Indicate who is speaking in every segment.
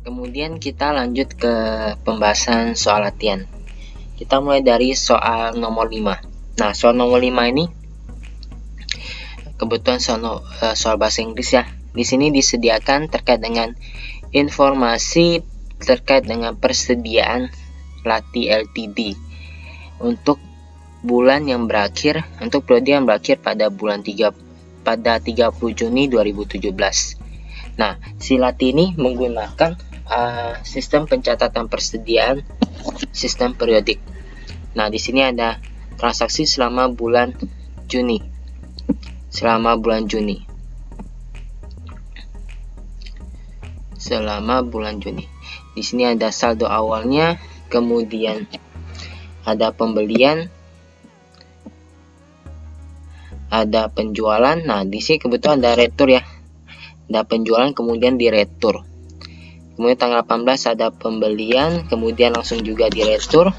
Speaker 1: Kemudian kita lanjut ke pembahasan soal latihan. Kita mulai dari soal nomor 5. Nah, soal nomor 5 ini kebetulan soal bahasa Inggris ya. Di sini disediakan terkait dengan informasi terkait dengan persediaan latih LTD untuk bulan yang berakhir, untuk periode yang berakhir pada 30 Juni 2017. Nah, si latih ini menggunakan sistem pencatatan persediaan sistem periodik. Nah, di sini ada transaksi selama bulan Juni. Selama bulan Juni. Di sini ada saldo awalnya, kemudian ada pembelian, ada penjualan. Nah, di sini kebetulan ada retur ya. Ada penjualan kemudian diretur. Kemudian tanggal 18 ada pembelian, kemudian langsung juga diretur.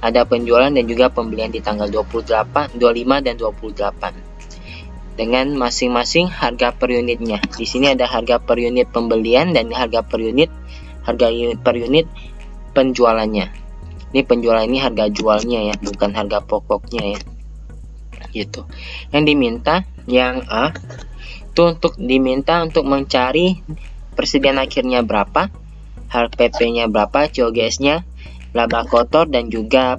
Speaker 1: Ada penjualan dan juga pembelian di tanggal 25 dan 28. Dengan masing-masing harga per unitnya. Di sini ada harga per unit pembelian dan harga per unit penjualannya. Ini penjualan ini harga jualnya ya, bukan harga pokoknya ya. Gitu. Yang diminta yang A itu diminta untuk mencari persediaan akhirnya berapa, HPP-nya berapa, COGS-nya, laba kotor dan juga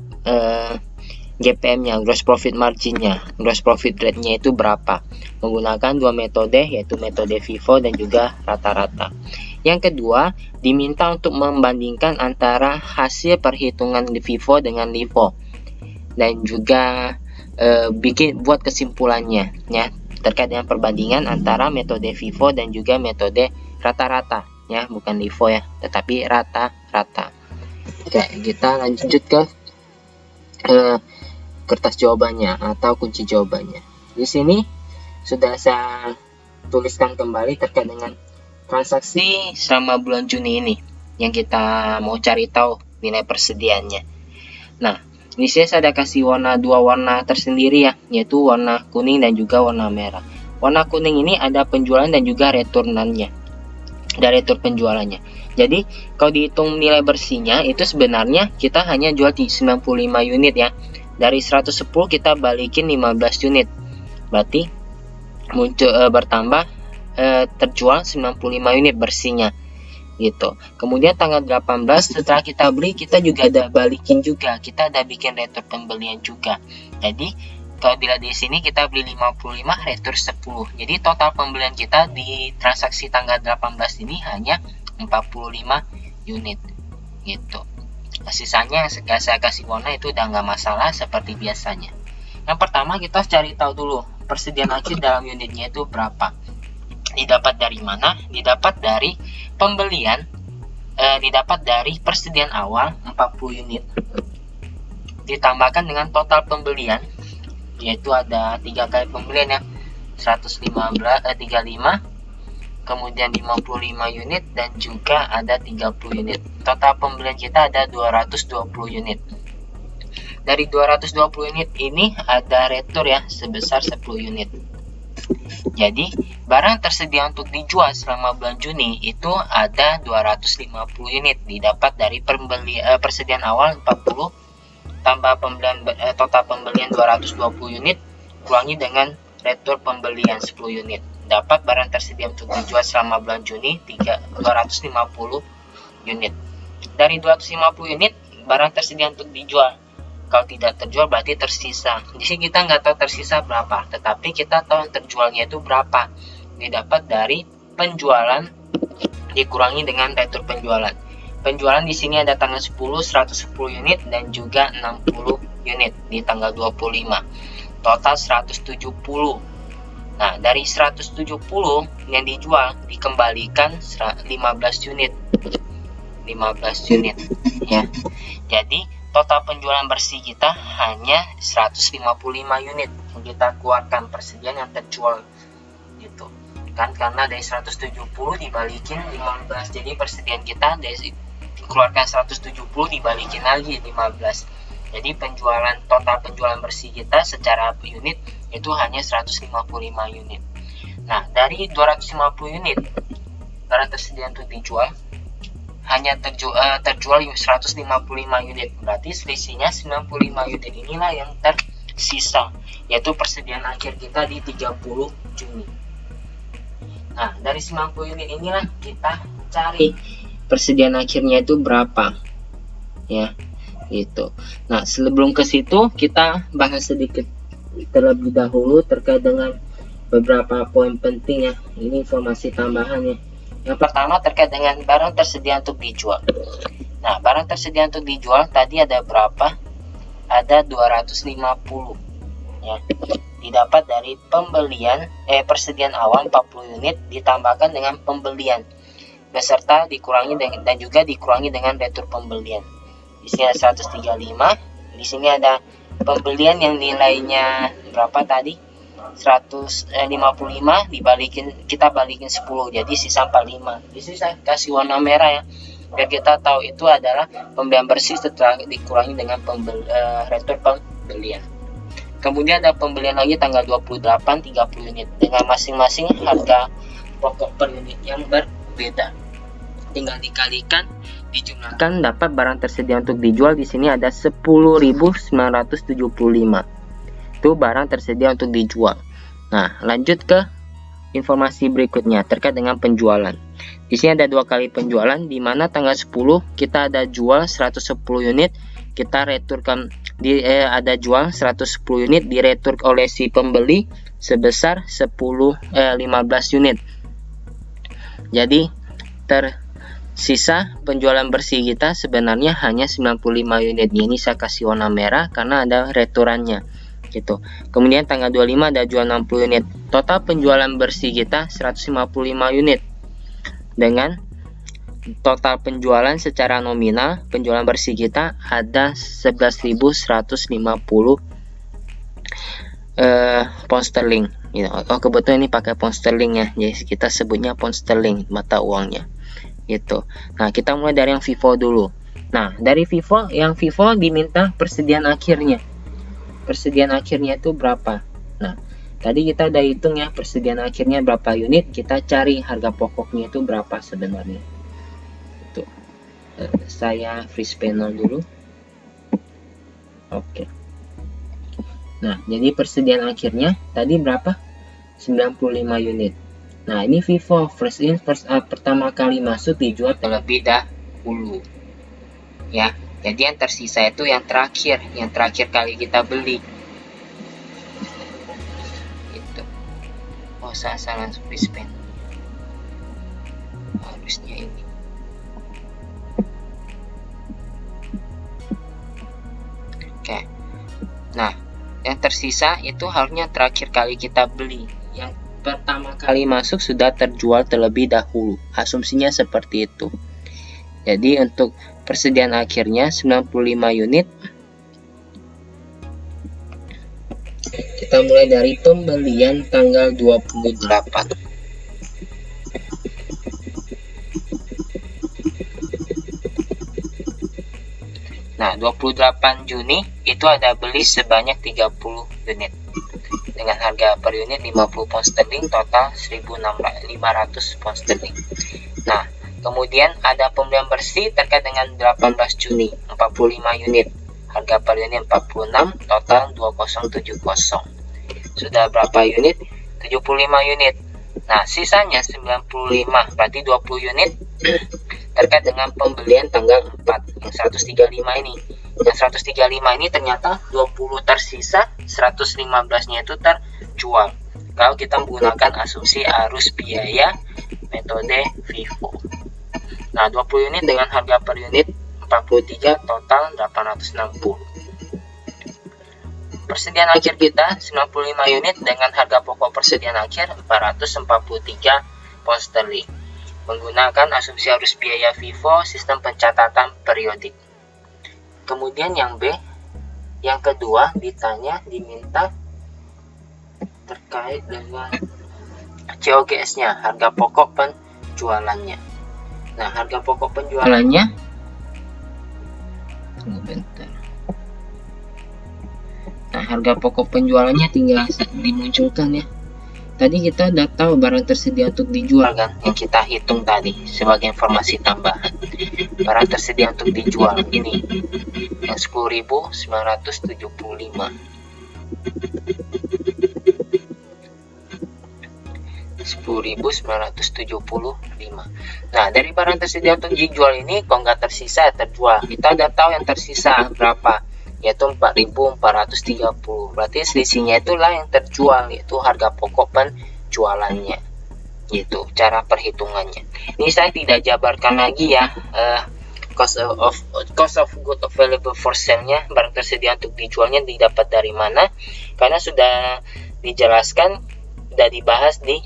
Speaker 1: GPM-nya, gross profit margin-nya, gross profit rate-nya itu berapa. Menggunakan dua metode, yaitu metode FIFO dan juga rata-rata. Yang kedua, diminta untuk membandingkan antara hasil perhitungan di FIFO dengan LIFO dan juga buat kesimpulannya ya, terkait dengan perbandingan antara metode FIFO dan juga metode rata-rata ya, bukan LIFO ya, tetapi rata-rata. Oke, kita lanjut ke kertas jawabannya atau kunci jawabannya. Di sini sudah saya tuliskan kembali terkait dengan transaksi selama bulan Juni ini yang kita mau cari tahu nilai persediaannya. Nah, di sini saya ada kasih dua warna tersendiri ya, yaitu warna kuning dan juga warna merah. Warna kuning ini ada penjualan dan juga returnannya, ada retur penjualannya. Jadi kalau dihitung nilai bersihnya itu sebenarnya kita hanya jual di 95 unit ya. Dari 110 kita balikin 15 unit. Berarti muncul bertambah terjual 95 unit bersihnya. Gitu. Kemudian tanggal 18 setelah kita beli kita juga ada balikin juga. Kita ada bikin retur pembelian juga. Jadi kalau dilihat di sini kita beli 55 retur 10. Jadi total pembelian kita di transaksi tanggal 18 ini hanya 45 unit. Gitu. Sisanya saya kasih warna itu udah nggak masalah seperti biasanya. Yang pertama kita cari tahu dulu persediaan akhir dalam unitnya itu berapa. Didapat dari mana? Didapat dari pembelian, didapat dari persediaan awal 40 unit ditambahkan dengan total pembelian, yaitu ada 3 kali pembelian ya, 35, kemudian 55 unit dan juga ada 30 unit. Total pembelian kita ada 220 unit. Dari 220 unit ini ada retur ya sebesar 10 unit. Jadi barang tersedia untuk dijual selama bulan Juni itu ada 250 unit, didapat dari persediaan awal 40 tambah total pembelian 220 unit kurangi dengan retur pembelian 10 unit. Dapat barang tersedia untuk dijual selama bulan Juni 250 unit. Dari 250 unit barang tersedia untuk dijual. Kalau tidak terjual berarti tersisa. Di sini kita nggak tahu tersisa berapa, tetapi kita tahu yang terjualnya itu berapa. Didapat dari penjualan dikurangi dengan retur penjualan. Penjualan di sini ada tanggal 10 110 unit dan juga 60 unit di tanggal 25. Total 170. Nah, dari 170 yang dijual dikembalikan 15 unit. 15 unit ya. Jadi total penjualan bersih kita hanya 155 unit yang kita keluarkan persediaan yang terjual gitu. Kan karena dari 170 dibalikin 15. Jadi persediaan kita dari keluarkan 170 dibalikin lagi 15. Jadi total penjualan bersih kita secara unit itu hanya 155 unit. Nah, dari 250 unit barang tersedia untuk dijual, hanya terjual 155 unit. Berarti selisihnya 95 unit inilah yang tersisa, yaitu persediaan akhir kita di 30 Juni. Nah, dari 90 unit inilah kita cari persediaan akhirnya itu berapa, ya, gitu. Nah, sebelum ke situ kita bahas sedikit terlebih dahulu terkait dengan beberapa poin penting, ya. Ini informasi tambahan, ya. Yang pertama terkait dengan barang tersedia untuk dijual. Nah, barang tersedia untuk dijual tadi ada berapa? Ada 250, ya. Didapat dari pembelian persediaan awal 40 unit ditambahkan dengan pembelian beserta dikurangi dan juga dikurangi dengan retur pembelian. Di sini ada 135, di sini ada pembelian yang nilainya berapa tadi? 155 kita balikin 10, jadi sisa 45. Di sini saya kasih warna merah, ya, biar kita tahu itu adalah pembelian bersih setelah dikurangi dengan retur pembelian. Kemudian ada pembelian lagi tanggal 28 30 unit dengan masing-masing harga pokok per unit yang berbeda. Tinggal dikalikan, dijumlahkan, dapat barang tersedia untuk dijual. Di sini ada 10.975. Itu barang tersedia untuk dijual. Nah, lanjut ke informasi berikutnya terkait dengan penjualan. Di sini ada 2 kali penjualan, di mana tanggal 10 kita ada jual 110 unit, kita returkan ada jual 110 unit diretur oleh si pembeli sebesar 15 unit. Jadi tersisa penjualan bersih kita sebenarnya hanya 95 unit. Ini saya kasih warna merah karena ada returannya, gitu. Kemudian tanggal 25 ada jual 60 unit. Total penjualan bersih kita 155 unit. Dengan total penjualan secara nominal, penjualan bersih kita ada 11.150 pound sterling, gitu. Oh, kebetulan ini pakai pound sterling, ya, jadi kita sebutnya pound sterling mata uangnya, gitu. Nah, kita mulai dari yang FIFO dulu. Nah, dari FIFO, yang FIFO diminta persediaan akhirnya. Persediaan akhirnya itu berapa? Nah, tadi kita udah hitung, ya, persediaan akhirnya berapa unit, kita cari harga pokoknya itu berapa sebenarnya. Tuh, saya freeze panel dulu. Oke. Nah, jadi persediaan akhirnya tadi berapa? 95 unit. Nah, ini FIFO, first in first out, pertama kali masuk dijual terlebih dahulu, ya. Jadi yang tersisa itu yang terakhir kali kita beli. Itu. Oh, salah freeze panel. Harusnya ini. Oke. Nah, yang tersisa itu harusnya terakhir kali kita beli. Yang pertama kali masuk sudah terjual terlebih dahulu. Asumsinya seperti itu. Jadi untuk persediaan akhirnya 95 unit. Kita mulai dari pembelian tanggal 28. Nah, 28 Juni itu ada beli sebanyak 30 unit dengan harga per unit 50 pound sterling, total 1.500 pound sterling. Nah, kemudian ada pembelian bersih terkait dengan 18 Juni 45 unit, harga per unit 46, total 2070. Sudah berapa unit? 75 unit. Nah, sisanya 95, berarti 20 unit terkait dengan pembelian tanggal 4, yang 135 ini. Yang 135 ini ternyata 20 tersisa, 115-nya itu terjual. Kalau kita menggunakan asumsi arus biaya metode FIFO. Nah, 20 unit dengan harga per unit 43, total 860. Persediaan akhir kita 95 unit dengan harga pokok persediaan akhir 443 pound sterling. Menggunakan asumsi arus biaya FIFO sistem pencatatan periodik. Kemudian yang B, yang kedua diminta terkait dengan COGS-nya, harga pokok penjualannya. Nah, harga pokok penjualannya, tunggu bentar. Nah, harga pokok penjualannya tinggal dimunculkan, ya. Tadi kita udah tahu barang tersedia untuk dijual kan, yang kita hitung tadi sebagai informasi tambahan. Barang tersedia untuk dijual ini yang 10.975. 10.975. Nah, dari barang tersedia untuk dijual ini, kalau nggak tersisa terjual. Kita udah tahu yang tersisa berapa, yaitu 4.430. Berarti selisihnya itulah yang terjual, yaitu harga pokok penjualannya. Gitu cara perhitungannya. Ini saya tidak jabarkan lagi ya cost of good available for sale-nya, barang tersedia untuk dijualnya didapat dari mana, karena sudah dijelaskan, sudah dibahas di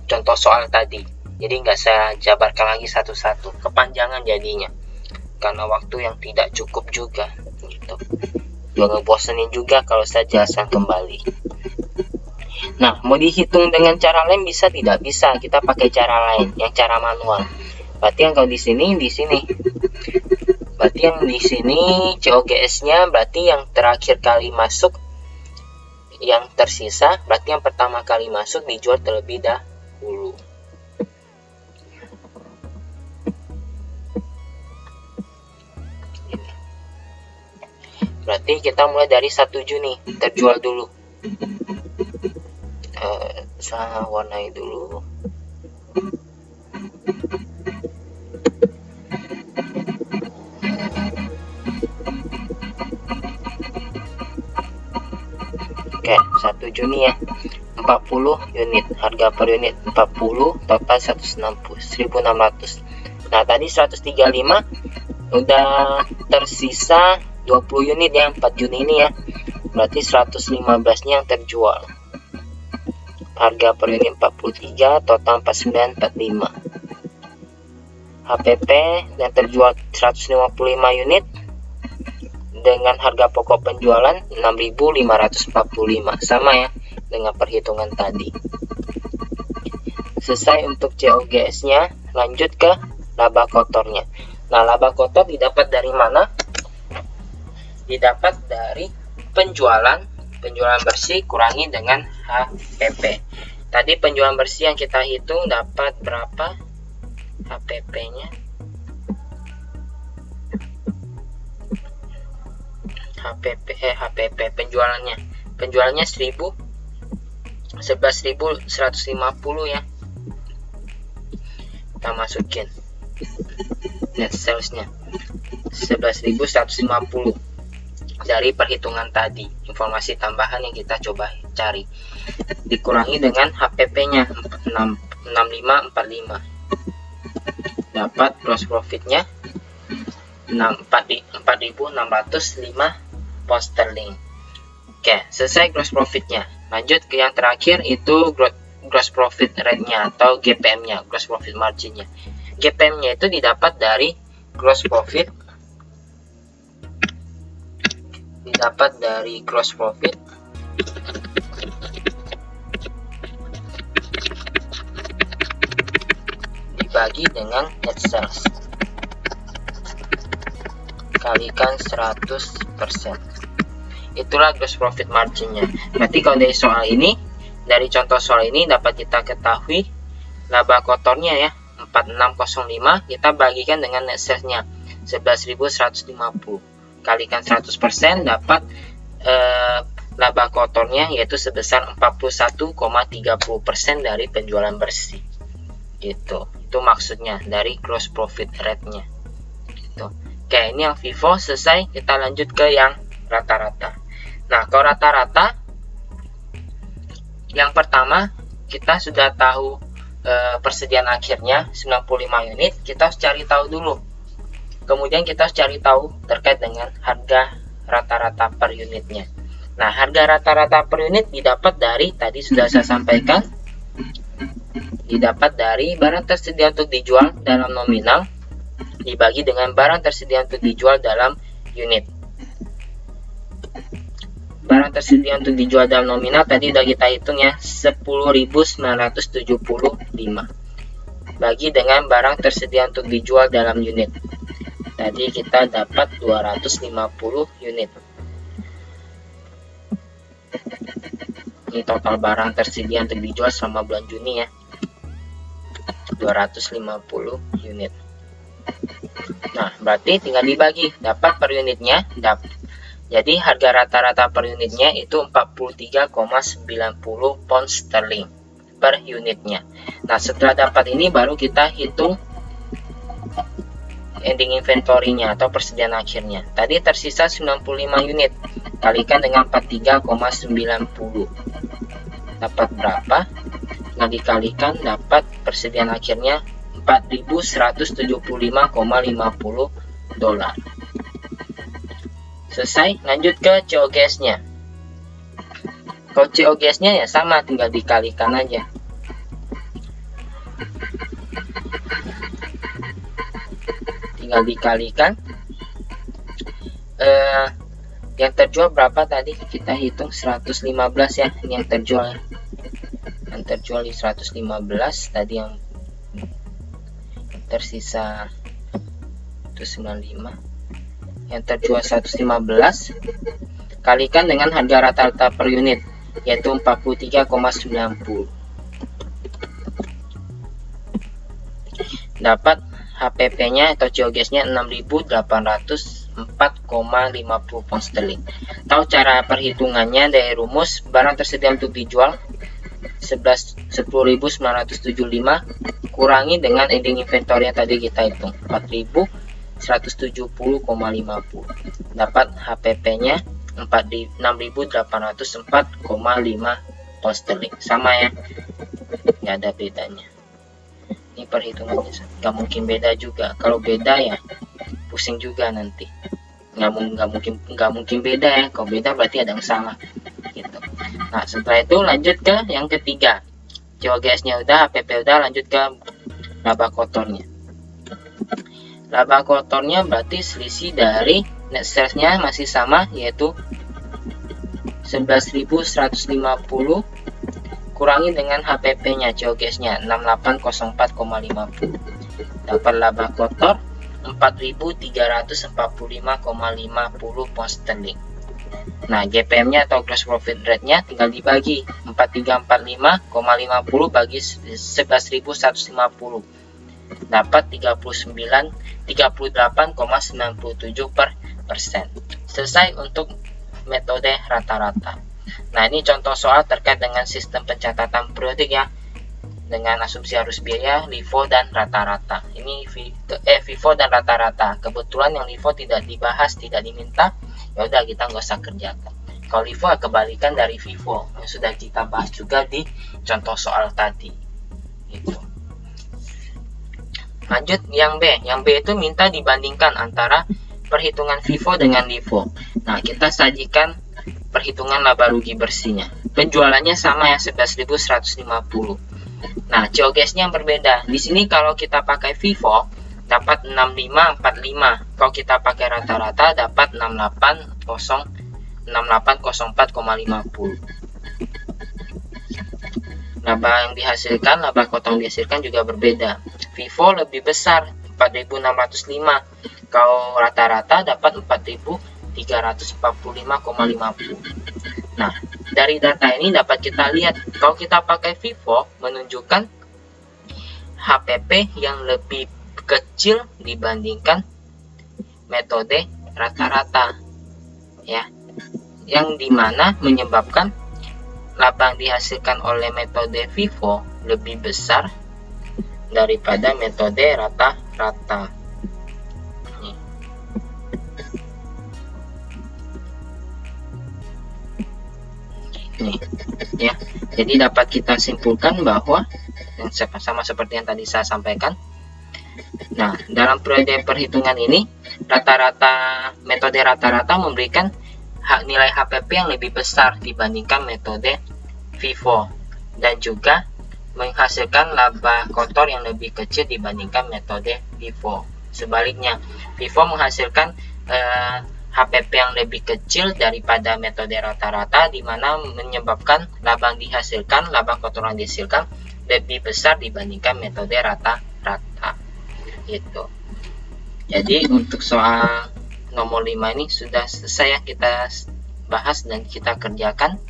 Speaker 1: contoh soal tadi. Jadi nggak saya jabarkan lagi satu-satu, kepanjangan jadinya karena waktu yang tidak cukup juga gitu. Juga ngebosenin juga kalau saya jelaskan kembali. Nah, mau dihitung dengan cara lain bisa, tidak bisa, kita pakai cara lain, yang cara manual. Berarti yang kalau di sini berarti yang di sini COGS-nya berarti yang terakhir kali masuk, yang tersisa berarti yang pertama kali masuk dijual terlebih dahulu. Berarti kita mulai dari 1 Juni terjual dulu. Saya warnai dulu. Oke, 1 Juni ya. 40 unit, harga per unit 40, total 160.600. Nah, tadi 135 udah tersisa 20 unit ya, 4 Juni ini ya. Berarti 115-nya yang terjual. Harga per unit 43, total 4945. HPP yang terjual 155 unit dengan harga pokok penjualan 6.545, sama ya dengan perhitungan tadi. Selesai untuk COGS-nya, lanjut ke laba kotornya. Nah, laba kotor didapat dari mana? Didapat dari penjualan bersih kurangi dengan HPP. Tadi penjualan bersih yang kita hitung dapat berapa HPP-nya? HPP penjualannya 11.150 ya. Kita masukin net sales-nya 11.150 dari perhitungan tadi, informasi tambahan yang kita coba cari, dikurangi dengan HPP-nya 6545, dapat gross profit-nya 4.605 pound sterling. Oke, selesai gross profit-nya. Lanjut ke yang terakhir, itu gross profit rate-nya atau GPM-nya, gross profit margin-nya. GPM-nya itu didapat dari gross profit dibagi dengan net sales kalikan 100%. Itulah gross profit margin-nya. Berarti kalau dari soal ini, dari contoh soal ini dapat kita ketahui laba kotornya ya 4605 kita bagikan dengan net sales-nya 11.150, kalikan 100% dapat laba kotornya yaitu sebesar 41,30% dari penjualan bersih. Gitu. Itu maksudnya dari gross profit rate-nya. Gitu. Oke, ini yang FIFO selesai. Kita lanjut ke yang rata-rata. Nah, kalau rata-rata, yang pertama kita sudah tahu persediaan akhirnya 95 unit. Kita harus cari tahu dulu. Kemudian kita harus cari tahu terkait dengan harga rata-rata per unitnya. Nah, harga rata-rata per unit didapat dari, tadi sudah saya sampaikan, didapat dari barang tersedia untuk dijual dalam nominal dibagi dengan barang tersedia untuk dijual dalam unit. Barang tersedia untuk dijual dalam nominal tadi sudah kita hitung ya, 10.975 bagi dengan barang tersedia untuk dijual dalam unit. Tadi kita dapat 250 unit. Ini total barang tersedia untuk dijual selama bulan Juni ya, 250 unit. Nah, berarti tinggal dibagi, dapat per unitnya, jadi harga rata-rata per unitnya itu 43,90 pound sterling per unitnya. Nah, setelah dapat ini baru kita hitung ending inventory-nya atau persediaan akhirnya. Tadi tersisa 95 unit, kalikan dengan 43,90. Dapat berapa? Nah, dikalikan dapat persediaan akhirnya 4.175,50 dolar. Selesai, lanjut ke COGS-nya. Kalau COGS-nya ya sama, tinggal dikalikan aja. Tinggal dikalikan yang terjual berapa tadi, kita hitung 115 ya, ini yang terjual. Yang terjual di 115, tadi yang tersisa 195. Yang terjual 115 kalikan dengan harga rata-rata per unit, yaitu 43,90. Dapat HPP-nya atau COGS-nya 6.804,50 pound sterling. Tahu cara perhitungannya dari rumus barang tersedia untuk dijual 10.975 kurangi dengan ending inventory yang tadi kita hitung 4.170,50. Dapat HPP-nya 6.804,5 pound sterling. Sama ya, nggak ada bedanya. Ini perhitungannya nggak mungkin beda juga. Kalau beda ya pusing juga nanti. Nggak mungkin beda ya. Kalau beda berarti ada yang salah gitu. Nah, setelah itu lanjut ke yang ketiga. COGS-nya udah, HPP udah, lanjut ke laba kotornya. Laba kotornya berarti selisih dari net sales-nya masih sama, yaitu 11.150 kurangi dengan HPP-nya, COGS-nya 6804,50. Dapat laba kotor 4.345,50 pound sterling. Nah, GPM-nya atau gross profit rate-nya tinggal dibagi 4345,50 bagi 11.150. Dapat 38,97%. Selesai untuk metode rata-rata. Nah, ini contoh soal terkait dengan sistem pencatatan periodik ya, dengan asumsi arus biaya, LIFO dan rata-rata. Ini FIFO dan rata-rata. Kebetulan yang LIFO tidak dibahas, tidak diminta, ya udah kita nggak usah kerjakan. Kalau LIFO kebalikan dari FIFO yang sudah kita bahas juga di contoh soal tadi. Gitu. Lanjut yang B. Yang B itu minta dibandingkan antara perhitungan FIFO dengan LIFO. Nah, kita sajikan perhitungan laba rugi bersihnya. Penjualannya sama ya, 11.150. Nah, COGS-nya yang berbeda. Di sini kalau kita pakai FIFO dapat 6545. Kalau kita pakai rata-rata dapat 6804,50. Laba yang dihasilkan, laba kotor yang dihasilkan juga berbeda. FIFO lebih besar, 4.605. Kalau rata-rata dapat 4.345,50. Nah, dari data ini dapat kita lihat, kalau kita pakai FIFO menunjukkan HPP yang lebih kecil dibandingkan metode rata-rata ya, yang dimana menyebabkan laba yang dihasilkan oleh metode FIFO lebih besar daripada metode rata-rata. Nih, ya. Jadi dapat kita simpulkan bahwa yang sama seperti yang tadi saya sampaikan. Nah, dalam periode perhitungan ini metode rata-rata memberikan nilai HPP yang lebih besar dibandingkan metode FIFO dan juga menghasilkan laba kotor yang lebih kecil dibandingkan metode FIFO. Sebaliknya, FIFO menghasilkan HPP yang lebih kecil daripada metode rata-rata, di mana menyebabkan laba yang dihasilkan, laba kotor yang dihasilkan lebih besar dibandingkan metode rata-rata. Gitu. Jadi untuk soal nomor 5 ini sudah selesai ya kita bahas dan kita kerjakan.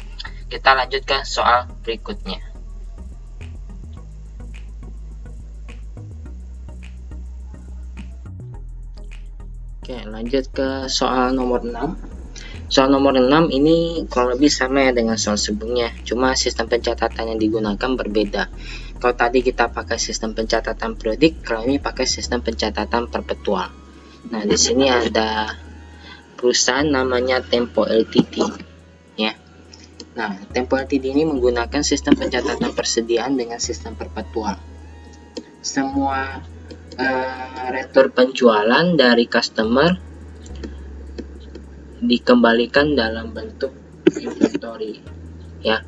Speaker 1: Kita lanjut ke soal berikutnya. Oke, lanjut ke soal nomor 6. Soal nomor 6 ini kurang lebih sama ya dengan soal sebelumnya, cuma sistem pencatatan yang digunakan berbeda. Kalau tadi kita pakai sistem pencatatan periodik, kalau ini pakai sistem pencatatan perpetual. Nah, di sini ada perusahaan namanya Tempo Ltd, ya. Nah, Tempo Ltd ini menggunakan sistem pencatatan persediaan dengan sistem perpetual. Semua retur penjualan dari customer dikembalikan dalam bentuk inventory, ya.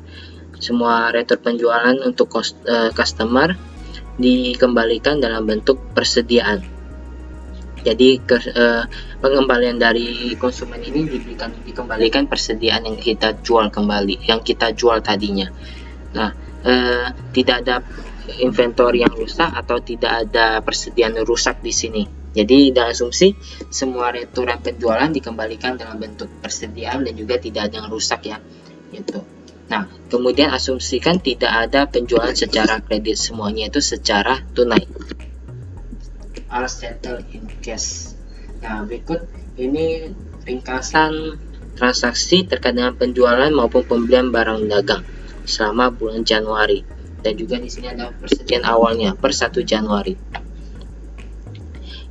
Speaker 1: Semua retur penjualan untuk customer dikembalikan dalam bentuk persediaan. Jadi pengembalian dari konsumen ini dikembalikan persediaan yang kita jual kembali, yang kita jual tadinya. Nah, tidak ada inventory yang rusak atau tidak ada persediaan rusak di sini. Jadi dalam asumsi semua returan penjualan dikembalikan dalam bentuk persediaan dan juga tidak ada yang rusak, ya. Gitu. Nah, kemudian asumsikan tidak ada penjualan secara kredit, semuanya itu secara tunai. Are settled in cash. Nah, berikut ini ringkasan transaksi terkait dengan penjualan maupun pembelian barang dagang selama bulan Januari. Dan juga di sini ada persediaan awalnya per 1 Januari.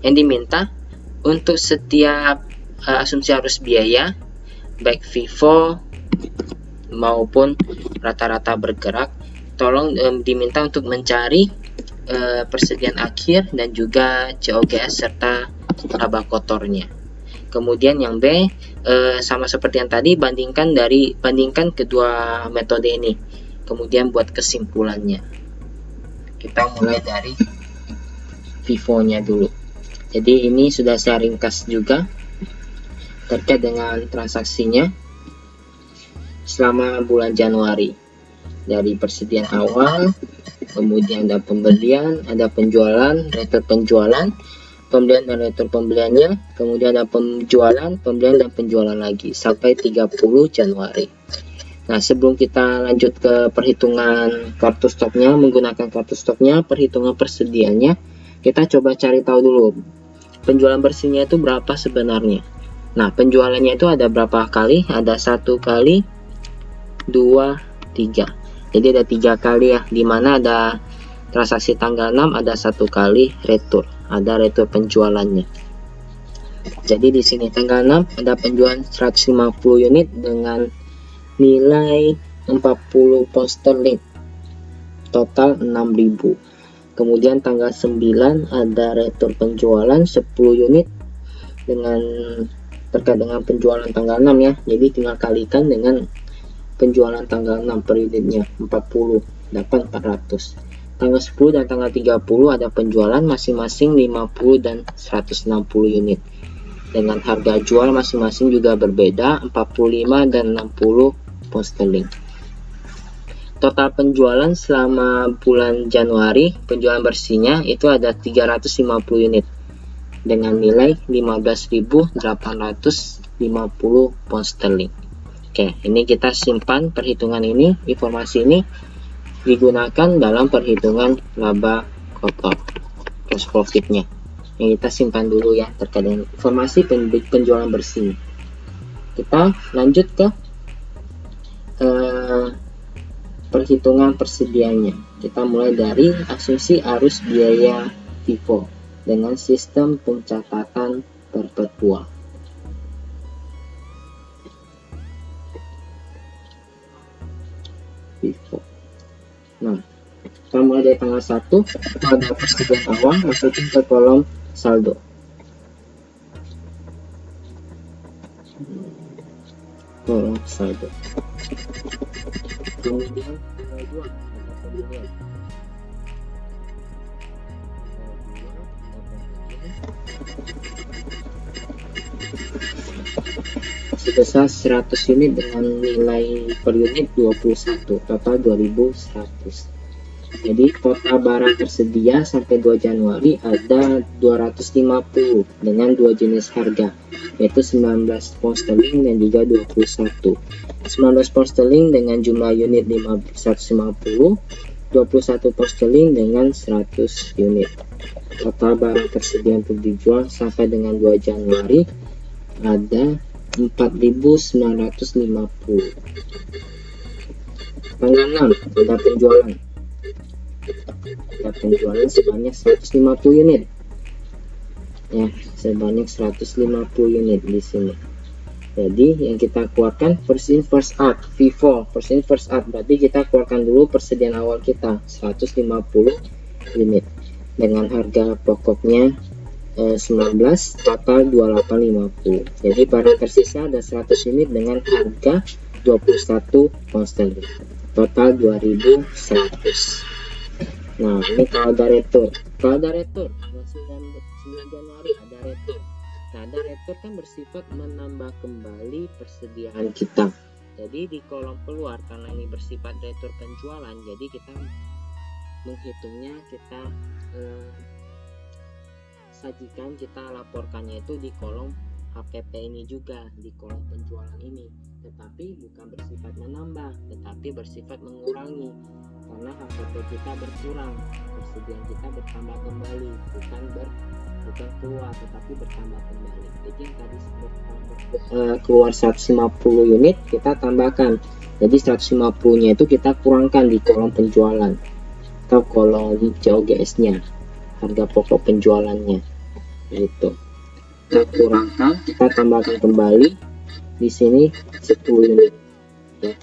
Speaker 1: Yang diminta untuk setiap asumsi arus biaya baik FIFO maupun rata-rata bergerak, tolong diminta untuk mencari persediaan akhir dan juga COGS serta laba kotornya. Kemudian yang B, sama seperti yang tadi, bandingkan kedua metode ini. Kemudian buat kesimpulannya. Kita mulai dari FIFO-nya dulu. Jadi ini sudah saya ringkas juga terkait dengan transaksinya selama bulan Januari. Dari persediaan awal, kemudian ada pembelian, ada penjualan, retur penjualan, pembelian dan retur pembeliannya, kemudian ada penjualan, pembelian dan penjualan lagi sampai 30 Januari. Nah, sebelum kita lanjut ke perhitungan kartu stoknya, menggunakan kartu stoknya, perhitungan persediaannya, kita coba cari tahu dulu penjualan bersihnya itu berapa sebenarnya. Nah, penjualannya itu ada berapa kali? Ada 1 kali, 2, 3. Jadi ada 3 kali, ya, dimana ada transaksi tanggal 6, ada 1 kali retur, ada retur penjualannya. Jadi di sini tanggal 6 ada penjualan 150 unit dengan nilai 40 pound sterling, total 6.000. Kemudian tanggal 9 ada retur penjualan 10 unit dengan terkait dengan penjualan tanggal 6, ya. Jadi tinggal kalikan dengan penjualan tanggal 6 per unitnya, 40 dapat 400. Tanggal 10 dan tanggal 30 ada penjualan masing-masing 50 dan 160 unit. Dengan harga jual masing-masing juga berbeda, 45 dan 60 pound sterling. Total penjualan selama bulan Januari, penjualan bersihnya itu ada 350 unit dengan nilai 15.850 pound sterling. Oke, ini kita simpan perhitungan ini, informasi ini digunakan dalam perhitungan laba kotor, cash profitnya. Yang kita simpan dulu, ya, terkait dengan informasi penjualan bersih. Kita lanjut ke perhitungan persediaannya. Kita mulai dari asumsi arus biaya FIFO dengan sistem pencatatan perpetual. FIFO. Nah, kita mulai dari tanggal 1, ada persediaan awal, masukin ke kolom saldo. Kolom saldo. Kemudian tanggal 2 ada pembelian. Sebesar 100 unit dengan nilai per unit 21, total 2.100. Jadi total barang tersedia sampai 2 Januari ada 250 dengan 2 jenis harga, yaitu 19 pound sterling dan juga 21. 19 pound sterling dengan jumlah unit 150, 21 pound sterling dengan 100 unit. Total barang tersedia untuk dijual sampai dengan 2 Januari ada 4.950. Tanggal 6 ada penjualan sebanyak 150 unit ya, sebanyak 150 unit di sini. Jadi yang kita keluarkan first in first out, V4 first in first out, berarti kita keluarkan dulu persediaan awal kita 150 unit dengan harga pokoknya 19, total 2850. Jadi barang tersisa ada 100 unit dengan harga 21 pound sterling, total 2100. Nah, ini kalau ada retur tanggal 9 Januari ada retur. Nah, ada retur kan bersifat menambah kembali persediaan kita. Jadi di kolom keluar, karena ini bersifat retur penjualan, jadi kita menghitungnya, kita sajikan, kita laporkannya itu di kolom HPP ini juga, di kolom penjualan ini. Tetapi bukan bersifat menambah, tetapi bersifat mengurangi, karena HPP kita berkurang, persediaan kita bertambah kembali, bukan keluar, tetapi bertambah kembali. Jadi yang tadi keluar 150 unit, kita tambahkan. Jadi 150 nya itu kita kurangkan di kolom penjualan atau kolom COGS nya, harga pokok penjualannya gitu. Kita kurangkan, kita tambahkan kembali di sini 10 unit ya.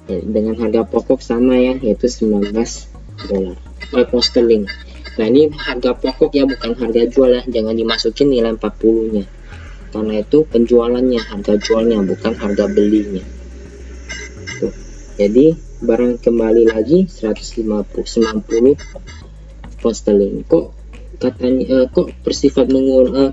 Speaker 1: Dengan harga pokok sama ya, yaitu 19 dolar pound sterling. Nah, ini harga pokok ya, bukan harga jual ya, jangan dimasukin nilai 40 nya, karena itu penjualannya, harga jualnya, bukan harga belinya. Tuh. Jadi barang kembali lagi 190 pound sterling. Kok katanya kok bersifat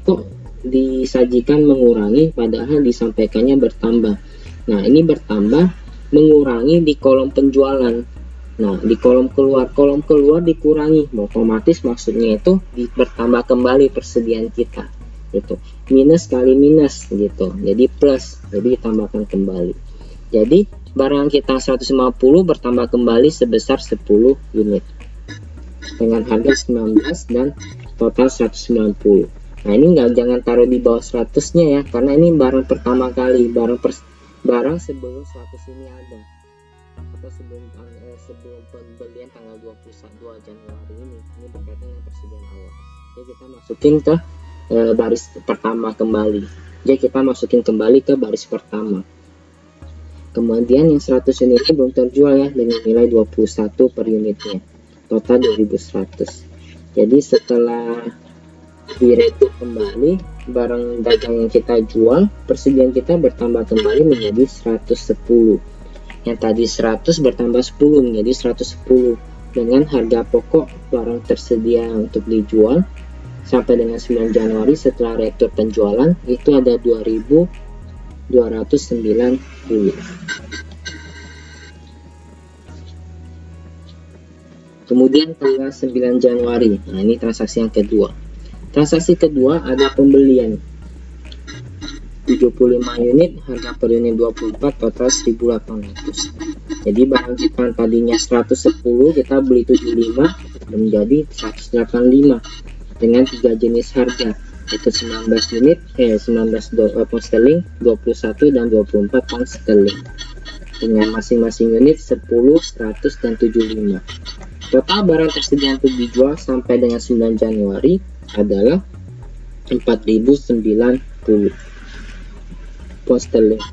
Speaker 1: kok disajikan mengurangi, padahal disampaikannya bertambah. Nah, ini bertambah mengurangi di kolom penjualan. Nah, di kolom keluar dikurangi, otomatis maksudnya itu bertambah kembali persediaan kita gitu. Minus kali minus gitu, jadi plus, jadi ditambahkan kembali. Jadi barang kita 150 bertambah kembali sebesar 10 unit dengan harga 19 dan total 190. Nah, ini jangan taruh di bawah 100 nya ya, karena ini barang pertama kali, barang sebelum 100 ini ada, atau sebelum pembelian tanggal 21 Januari ini berkaitan dengan persediaan awal. Jadi kita masukin ke baris pertama kembali. Jadi kita masukin kembali ke baris pertama. Kemudian yang 100 unit ini belum terjual ya, dengan nilai 21 per unitnya, total 2100. Jadi setelah diretur kembali barang dagang yang kita jual, persediaan kita bertambah kembali menjadi 110. Yang tadi 100 bertambah 10 menjadi 110, dengan harga pokok barang tersedia untuk dijual sampai dengan 9 Januari setelah retur penjualan itu ada 2.290. Kemudian tanggal 9 Januari, nah ini transaksi yang kedua. Transaksi kedua ada pembelian 75 unit, harga per unit 24, total 1.800. Jadi barang kita tadinya 110, kita beli 75 menjadi 185 dengan 3 jenis harga, yaitu 19 unit 19 pound sterling, 21 dan 24 pound sterling, dengan masing-masing unit 10, 100 dan 75. Total barang tersedia untuk dijual sampai dengan 9 Januari adalah 4.090 pound sterling.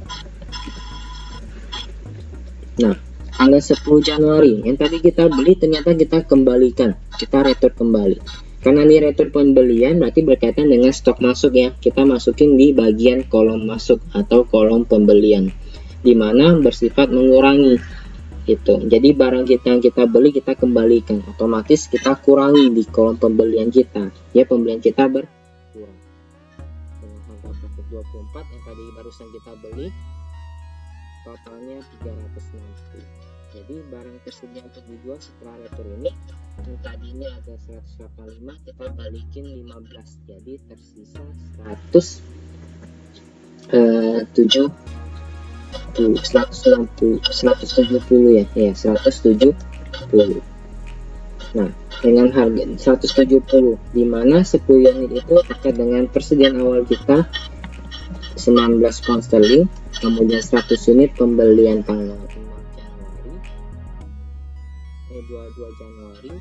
Speaker 1: Nah, tanggal 10 Januari yang tadi kita beli ternyata kita kembalikan, kita retur kembali. Karena ini retur pembelian berarti berkaitan dengan stok masuk ya. Kita masukin di bagian kolom masuk atau kolom pembelian, di mana bersifat mengurangi gitu. Jadi barang kita yang kita beli kita kembalikan, otomatis kita kurangi di kolom pembelian kita ya, pembelian kita berkurang dengan harga pokok 24 yang tadi barusan kita beli, totalnya 360. Jadi barang tersedia untuk dijual setelah retur ini, yang tadinya ada 185 kita balikin 15, jadi tersisa 170 ya, 170. Nah, dengan harga 170, dimana 10 unit itu terkait dengan persediaan awal kita 19 pound sterling, kemudian 100 unit pembelian tanggal 22 Januari,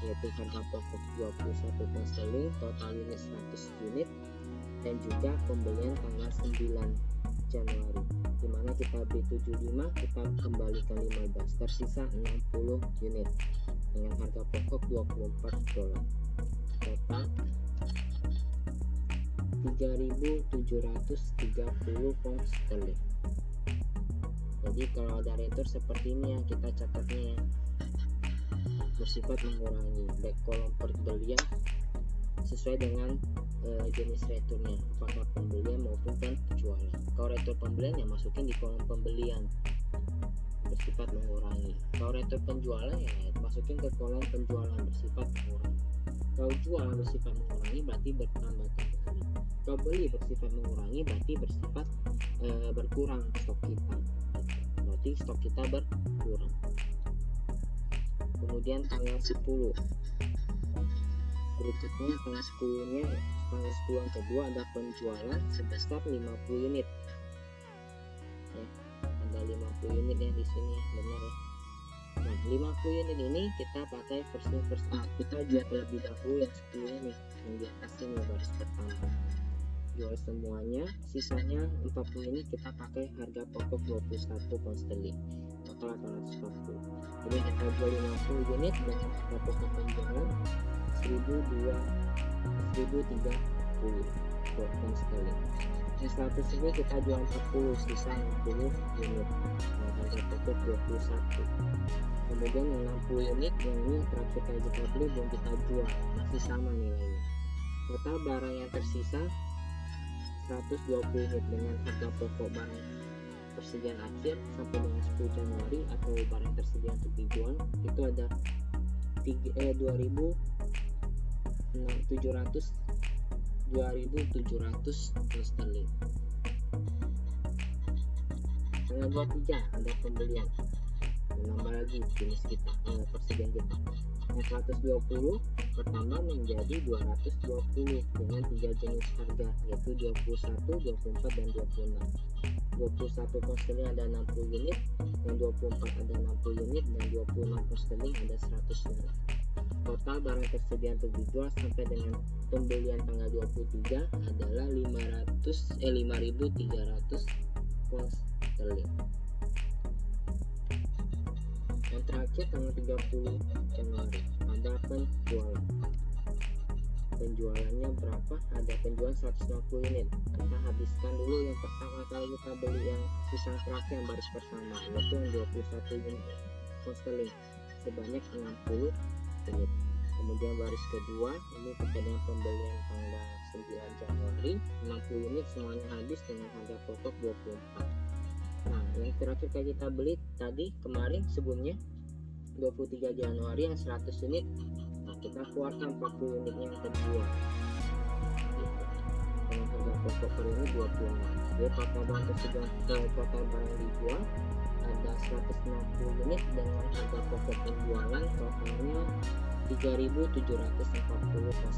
Speaker 1: yaitu harga pokok 21 pound sterling, total unit 100 unit, dan juga pembelian tanggal 9 Januari, dimana kita beli 75, kita kembalikan 15, tersisa 60 unit dengan harga pokok $24, total 3.730 pound sterling. Jadi kalau ada retur seperti ini yang kita catatnya ya, bersifat mengurangi baik kolom pembelian sesuai dengan jenis returnya, apakah pembelian maupun penjualan. Kalau retur pembelian ya masukin di kolom pembelian, bersifat mengurangi. Kalau retur penjualan ya masukin ke kolom penjualan, bersifat mengurangi. Kalau jual bersifat mengurangi berarti bertambah kembali. Kalau beli bersifat mengurangi berarti bersifat berkurang stok kita, berarti stok kita berkurang. Kemudian tanggal 10 berikutnya, tanggal 10 nya, tanggal 10 yang kedua ada penjualan sebesar 50 unit ya, ada 50 unit ya di sini ya, benar ya. Nah, 50 unit ini kita pakai first in first out, kita jual terlebih dahulu yang 10 ini yang di atas ini baris pertama, jual semuanya, sisanya 40 ini kita pakai harga pokok 21 pound sterling, total 840. Jadi kita jual 50 unit dengan harga pokok penjualan 1.030 pound sterling. Yang 100 ini kita jual 40, sisa 60 unit dengan harga pokok 21. Kemudian yang 60 unit yang ini terakhir kali kita beli belum kita jual, masih sama nilainya. Total barang yang tersisa 120 unit dengan harga pokok barang persediaan akhir sampai dengan 10 Januari atau barang tersedia untuk dijual itu ada 2.700 pound sterling. Tanggal 23 ada pembelian, menambah lagi jenis kita, persediaan kita. Yang 120 bertambah menjadi 220 dengan 3 jenis harga, yaitu 21, 24, dan 26. 21 pound sterling ada 60 unit, yang 24 ada 60 unit, dan 26 pound sterling ada 100 unit. Total barang tersedia untuk dijual sampai dengan pembelian tanggal 23 adalah 5.300 pound sterling. Yang terakhir tanggal 30 Januari ada penjualan. Penjualannya berapa? Ada penjualan 150 unit. Kita habiskan dulu yang pertama kali kita beli, yang sisa terakhir yang baris pertama, yaitu yang 21 unit pound sterling sebanyak 60 unit. Kemudian baris kedua ini terkait dengan pembelian tanggal 9 Januari 60 unit semuanya habis dengan harga pokok 24. Nah, yang terakhir kali kita beli tadi kemarin sebelumnya 23 Januari yang 100 unit. Nah, kita keluarkan 40 unitnya yang terjual dengan harga pokok per unit 26. Jadi total barang tersebut, total barang dijual ada 160 unit dengan harga pokok penjualan totalnya 3.740 pound.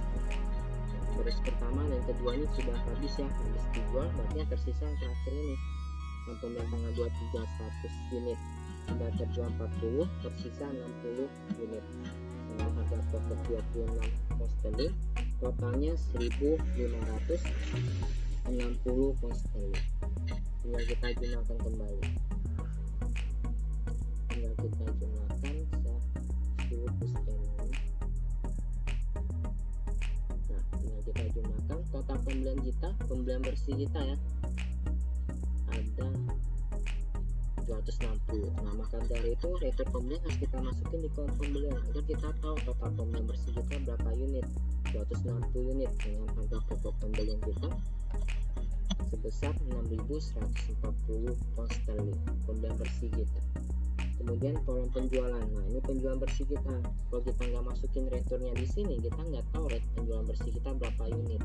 Speaker 1: Baris pertama dan kedua ini sudah habis ya, habis dijual, berarti yang tersisa yang terakhir ini yang pembelian tanggal 23 100 unit sudah terjual 40, tersisa 60 unit dengan harga pokok 26 pound sterling, totalnya 1.560 pound sterling. Tinggal kita jumlahkan kembali, tinggal kita jumlahkan 10 plus Januari. Nah, tinggal kita jumlahkan total pembelian kita, pembelian bersih kita ya, ada 260. Nah, maka dari itu retur pembelian harus kita masukin di kolom pembelian agar kita tahu total pembelian bersih kita berapa unit. 260 unit dengan harga pokok pembelian kita sebesar 6.140 pound sterling pembelian bersih kita. Kemudian kolom penjualan. Nah, ini penjualan bersih kita. Kalau kita nggak masukin returnnya di sini, kita nggak tahu rate penjualan bersih kita berapa unit.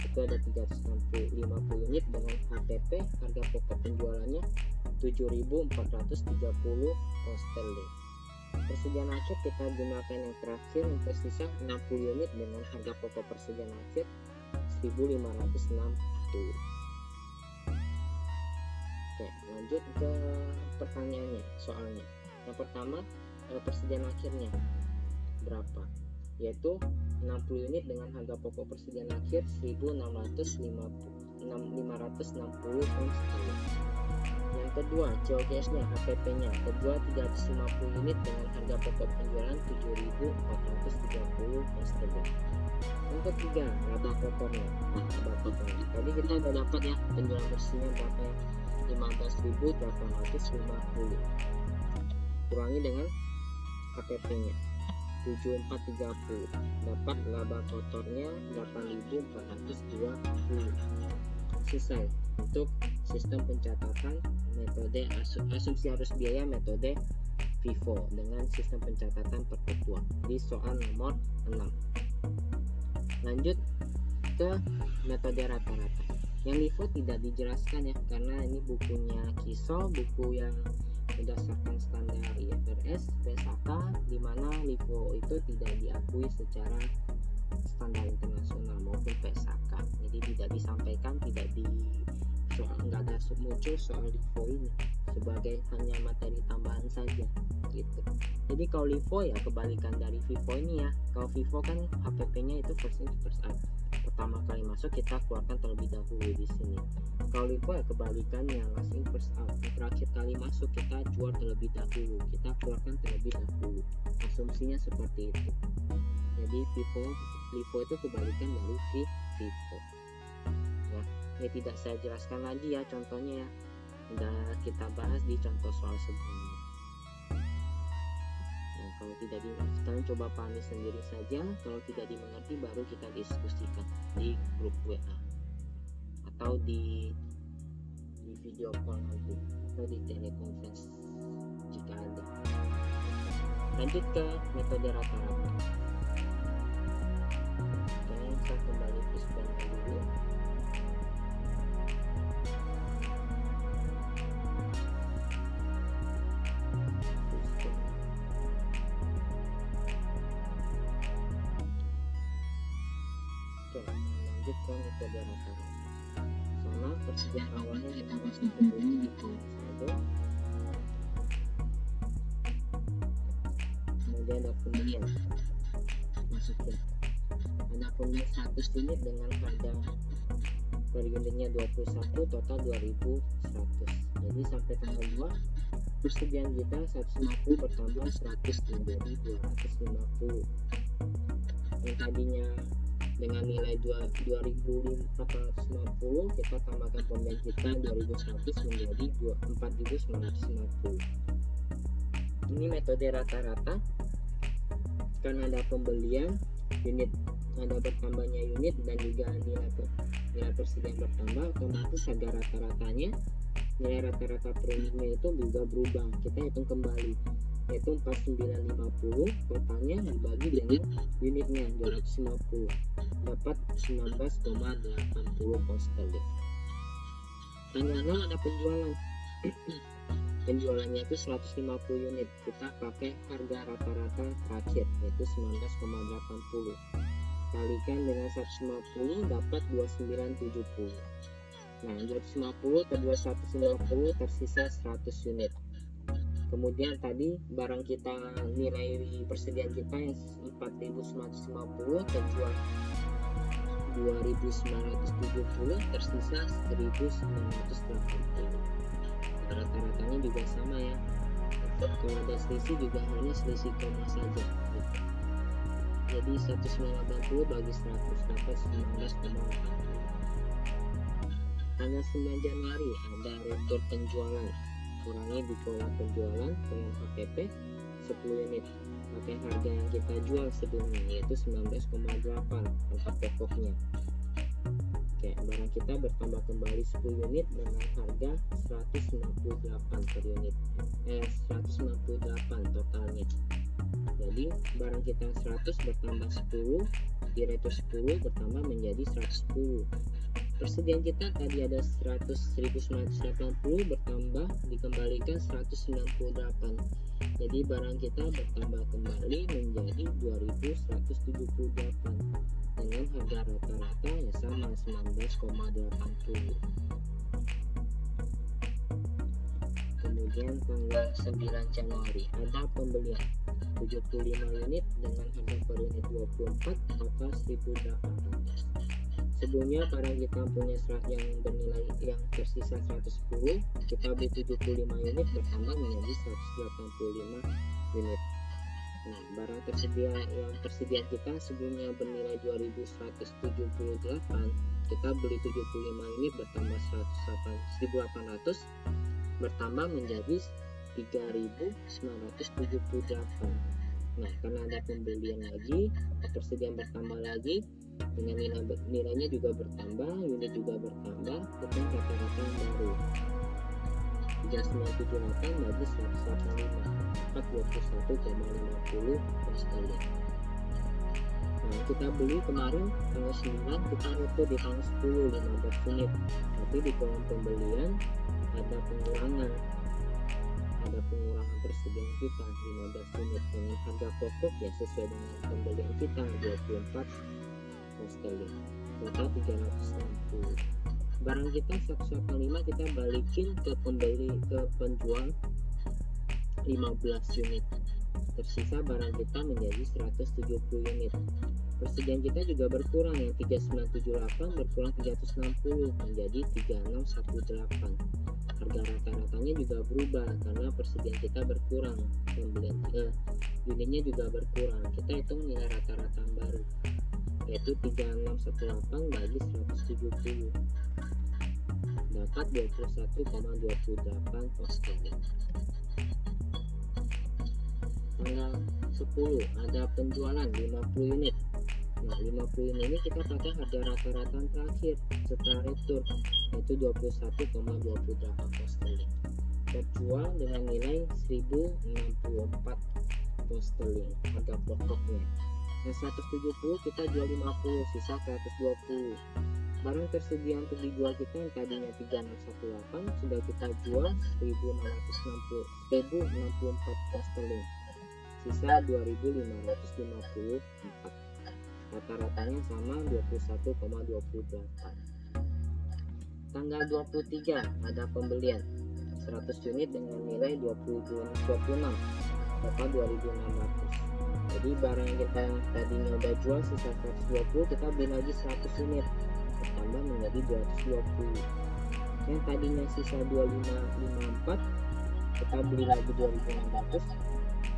Speaker 1: Itu ada 350 unit dengan HPP, harga pokok penjualannya 7.430 pound sterling. Persediaan akhir kita gunakan yang terakhir yang tersisa 60 unit dengan harga pokok persediaan akhir 1.560. Oke, lanjut ke pertanyaannya, soalnya. Yang pertama, persediaan akhirnya berapa? Yaitu 60 unit dengan harga pokok persediaan akhir 1.560 pound sterling. Yang kedua, COGS-nya, HPP-nya terjual 350 unit dengan harga pokok penjualan 7.430 pound sterling. Yang ketiga, laba kotornya. Tadi kita udah dapat ya penjualan bersihnya berapa ya? 15.850. Kurangi dengan HPP-nya 7.430, dapat laba kotornya 8.420. Selesai untuk sistem pencatatan metode asumsi arus biaya metode FIFO dengan sistem pencatatan perpetual di soal nomor 6. Lanjut ke metode rata-rata. Yang LIFO tidak dijelaskan ya, karena ini bukunya KISO, buku yang berdasarkan standar IFRS PSAK, di mana LIFO itu tidak diakui secara standar internasional maupun PSAK. Jadi tidak disampaikan, nggak ada muncul soal LIFO ini sebagai hanya materi tambahan saja gitu. Jadi kalau LIFO ya kebalikan dari FIFO ini ya. Kalau FIFO kan HPP-nya itu first in first out, pertama kali masuk kita keluarkan terlebih dahulu di sini. Kalau LIFO ya kebalikannya, last in first out, terakhir kali masuk kita jual terlebih dahulu, kita keluarkan terlebih dahulu. Asumsinya seperti itu. Jadi LIFO itu kebalikan dari FIFO. Ya tidak saya jelaskan lagi ya, contohnya ya udah kita bahas di contoh soal sebelumnya. Nah, kalau tidak kalian coba pahami sendiri saja, kalau tidak dimengerti baru kita diskusikan di grup WA atau di video call nanti atau di telekonferensi jika ada. Lanjut ke metode rata-rata. Oke, saya kembali ke slide dulu. Lanjut ke metode rata-rata. Sama persediaan awalnya kita masukin dulu di kolom saldo. Kemudian ada pembelian, masukin. Ada pembelian 100 unit dengan harga per unitnya 21, total 2.100. Jadi sampai tanggal 2 persediaan kita 150 bertambah 100 menjadi 250. Yang tadinya dengan nilai 2.450 kita tambahkan pembelian kita 2.100 menjadi 4.950. Ini metode rata-rata karena ada pembelian unit, ada bertambahnya unit dan juga nilai persediaan bertambah, otomatis harga rata-ratanya, nilai rata-rata premiumnya itu juga berubah. Kita hitung kembali, yaitu 4950, totalnya dibagi dengan unitnya 250, dapat 19,80 pound sterling. Tanggal 0 ada penjualan. Penjualannya itu 150 unit, kita pakai harga rata-rata terakhir yaitu 19,80, kalikan dengan 150 dapat 2970. Nah 250 ke 2150 tersisa 100 unit. Kemudian tadi barang kita, nilai persediaan kita yang 4.950 terjual 2.970, tersisa 1.980. Rata-ratanya juga sama ya. Kalau ada selisih juga hanya selisih koma saja gitu. Jadi 1980 bagi 100 dapat 19,80. Tanggal 9 Januari ada retur penjualan, kurangi di kolom penjualan, kolom HPP 10 unit pakai harga yang kita jual sebelumnya yaitu 19,8 harga pokoknya.
Speaker 2: Oke, barang kita bertambah kembali 10 unit dengan harga 198 per unit. 198 totalnya. Jadi barang kita 100 bertambah 10, di retur 10 bertambah menjadi 110. Persediaan kita tadi ada 1980 bertambah dikembalikan 198. Jadi barang kita bertambah kembali menjadi 2178 dengan harga rata-rata yang sama 19,80. Kemudian tanggal 9 Januari ada pembelian 75 unit dengan harga per unit 24 total 1.800. Sebelumnya barang kita punya serat yang bernilai yang tersisa 110, kita beli 75 unit bertambah menjadi 185 unit. Nah, barang tersedia yang persediaan kita sebelumnya bernilai 2178, kita beli 75 unit bertambah 1.800 bertambah menjadi 3.978. Nah, karena ada pembelian lagi, persediaan bertambah lagi, dengan nilainya juga bertambah, unit juga bertambah, hitung rata-rata yang baru 3978 bagi 185 21,50 sterling. Nah, kita beli kemarin tanggal 9, kita retur di tanggal 10 15 unit, tapi di kolom pembelian ada pengurangan persediaan kita 15 unit dengan harga pokok ya sesuai dengan pembelian kita 24 sterling, total 360. Barang kita 185 kita balikin ke penjual 15 unit, tersisa barang kita menjadi 170 unit. Persediaan kita juga berkurang, yang 3978 berkurang 360 menjadi 3618. Harga rata-ratanya juga berubah karena persediaan kita berkurang, unitnya juga berkurang. Kita hitung nilai rata-rata baru, yaitu 3618 bagi 170 dapat 21,28 sterling. Tanggal 10 ada penjualan 50 unit. Nah, 50 unit ini kita pakai harga rata-rata terakhir setelah retur, yaitu 21,28 sterling. Terjual dengan nilai 1064 sterling harga pokoknya. Yang 170 kita jual 50, sisa 120. Barang tersedia untuk dijual kita yang tadinya 3618 sudah kita jual 1064 sterling, sisa 2554. Rata-ratanya sama 21,28. Tanggal 23 ada pembelian 100 unit dengan nilai 26 total 2.600. Jadi barang yang kita tadinya udah jual sisa 120, kita beli lagi 100 unit bertambah menjadi 220. Yang tadinya sisa 2554 kita beli lagi 2.600,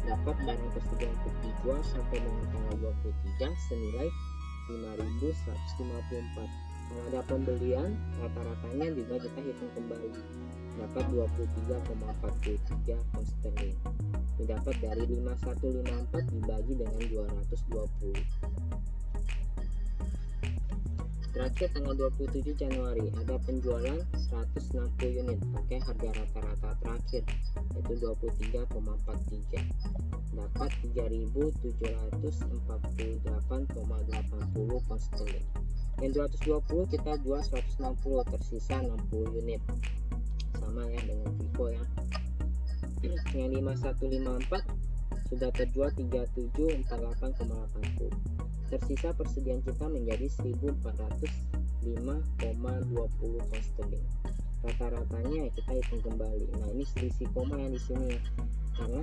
Speaker 2: dapat barang tersedia untuk dijual sampai dengan tanggal 23 senilai 5.154. Kalau ada pembelian, rata-ratanya juga kita hitung kembali, dapat 23,43 sterling. Didapat dari 5154 dibagi dengan 220. Terakhir tanggal 27 Januari ada penjualan 160 unit pakai harga rata-rata terakhir, yaitu 23,43, dapat 3.748,80 sterling. Yang 220 kita jual 160, tersisa 60 unit, sama ya dengan Vivo ya. Yang 5154 sudah terjual 3748,80, tersisa persediaan kita menjadi 1405,20 sterling. Rata-ratanya kita hitung kembali. Nah, ini selisih koma yang di sini ya, karena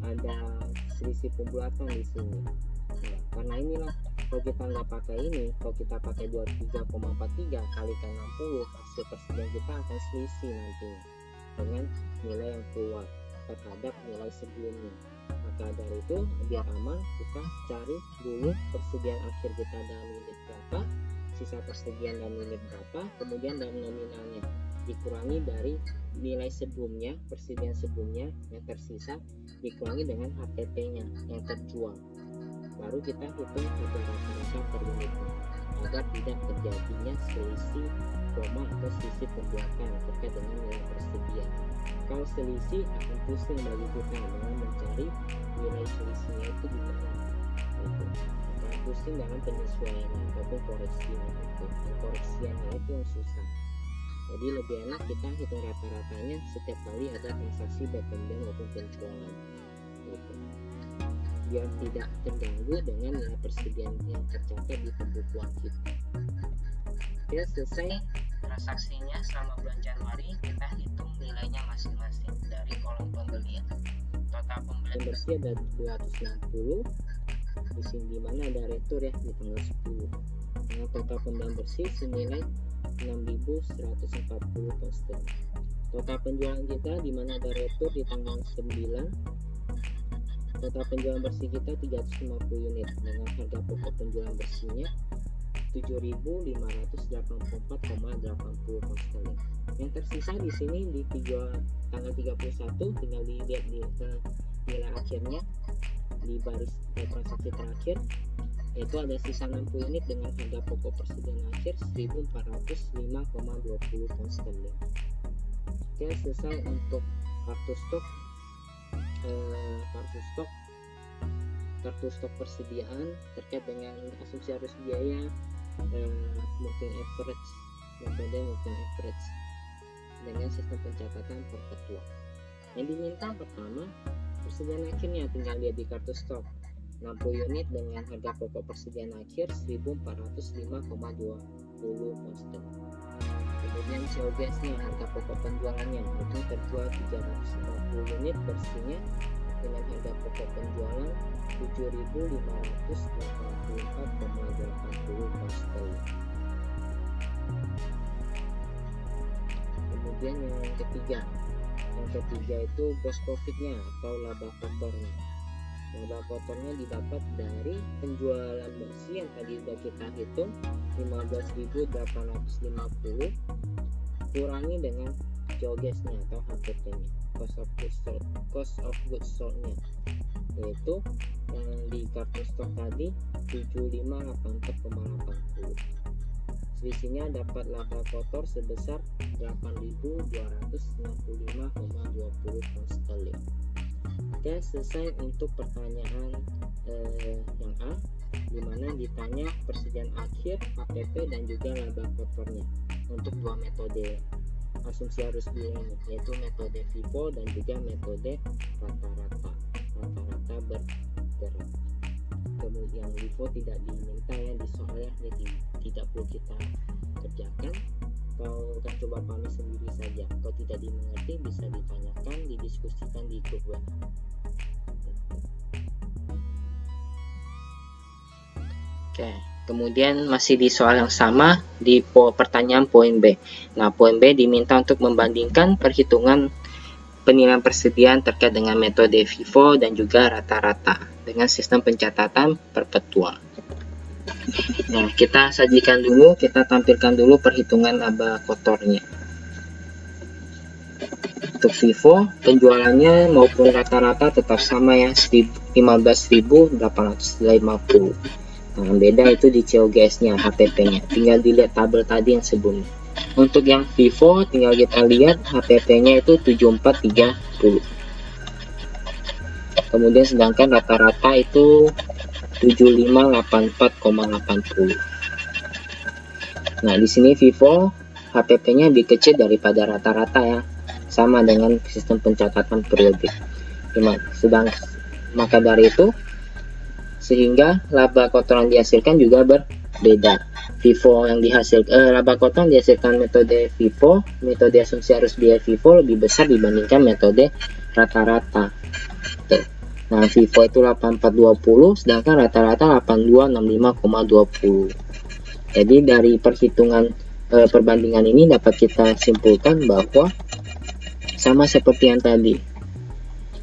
Speaker 2: ada selisih pembulatan di sini. Nah, karena inilah kalau kita nggak pakai ini, kalau kita pakai 23,43 kalikan 60, hasil persediaan kita akan selisih nantinya dengan nilai yang keluar terhadap nilai sebelumnya. Maka dari itu biar aman, kita cari dulu persediaan akhir kita dalam unit berapa, sisa persediaan dalam unit berapa, kemudian dalam nominalnya dikurangi dari nilai sebelumnya, persediaan sebelumnya yang tersisa dikurangi dengan HTP nya yang terjual, baru kita hitung harga rata-rata per unitnya. agar tidak terjadinya selisih koma atau selisih pembuatan terkait dengan nilai persediaan. Kalau selisih akan pusing bagi kita dalam mencari nilai selisihnya itu di mana, gitu. Akan pusing dalam penyesuaian ataupun koreksiannya itu yang susah. Jadi lebih enak kita hitung rata-ratanya setiap kali ada transaksi baik pembelian maupun penjualan, gitu. Biar tidak terganggu dengan nilai persediaan yang tercatat di pembukuan kita. Oke, selesai
Speaker 1: Transaksinya selama bulan Januari, kita hitung nilainya masing-masing dari kolom pembelian. Total pembelian
Speaker 2: bersih ada 260 di sini, dimana ada retur ya di tanggal 10. Dengan total pembelian bersih senilai 6.140 pound sterling. Total penjualan kita dimana ada retur di tanggal 9. Total penjualan bersih kita 350 unit dengan harga pokok penjualan bersihnya 7.584,80 pound sterling. Yang tersisa di sini di tanggal 31 tinggal dilihat di nilai akhirnya di baris transaksi terakhir, yaitu ada sisa 60 unit dengan harga pokok persediaan akhir 1.405,20 pound sterling. Oke, selesai untuk kartu stok persediaan terkait dengan asumsi arus biaya, moving average, metode moving average dengan sistem pencatatan perpetual. Yang diminta pertama persediaan akhirnya, tinggal lihat di kartu stok 60 unit dengan harga pokok persediaan akhir 1.405,20 pound sterling. Kemudian COGS nya, harga pokok penjualannya itu terjual 350 unit bersihnya dengan harga pokok penjualan 7.584,80 pound sterling. Kemudian yang ketiga itu gross profitnya atau laba kotornya. Laba kotornya didapat dari penjualan bersih yang tadi sudah kita hitung 15.850 kurangi dengan COGS nya atau HPP nya, cost of goods sold nya, yaitu yang di kartu stok tadi 7584,80. Selisihnya dapat laba kotor sebesar 8.265,20 pound sterling. Oke, selesai untuk pertanyaan yang A, dimana ditanya persediaan akhir, HPP dan juga laba kotornya untuk dua metode asumsi arus biaya, yaitu metode FIFO dan juga metode rata-rata bergerak. Kemudian FIFO tidak diminta ya di soalnya, jadi tidak perlu kita kerjakan. Kalau kita coba pahami sendiri saja, kalau tidak dimengerti bisa ditanyakan, didiskusikan di grup web.
Speaker 1: Oke, kemudian masih di soal yang sama di pertanyaan poin B. Nah, poin B diminta untuk membandingkan perhitungan penilaian persediaan terkait dengan metode FIFO dan juga rata-rata dengan sistem pencatatan perpetual. Nah, kita tampilkan dulu perhitungan laba kotornya. Untuk FIFO, penjualannya maupun rata-rata tetap sama ya, 15.850. Nah, beda itu di COGS-nya, HPP-nya. Tinggal dilihat tabel tadi yang sebelumnya. Untuk yang FIFO, tinggal kita lihat HPP-nya itu 7430. Kemudian sedangkan rata-rata itu 7584,80. Nah, di sini FIFO HPP-nya lebih kecil daripada rata-rata ya. Sama dengan sistem pencatatan periodik. Maka dari itu sehingga laba kotor yang dihasilkan juga berbeda. FIFO yang laba kotor yang dihasilkan metode FIFO, metode asumsi arus biaya FIFO lebih besar dibandingkan metode rata-rata. Nah, FIFO itu 8420 sedangkan rata-rata 8265,20. Jadi dari perhitungan perbandingan ini dapat kita simpulkan bahwa sama seperti yang tadi,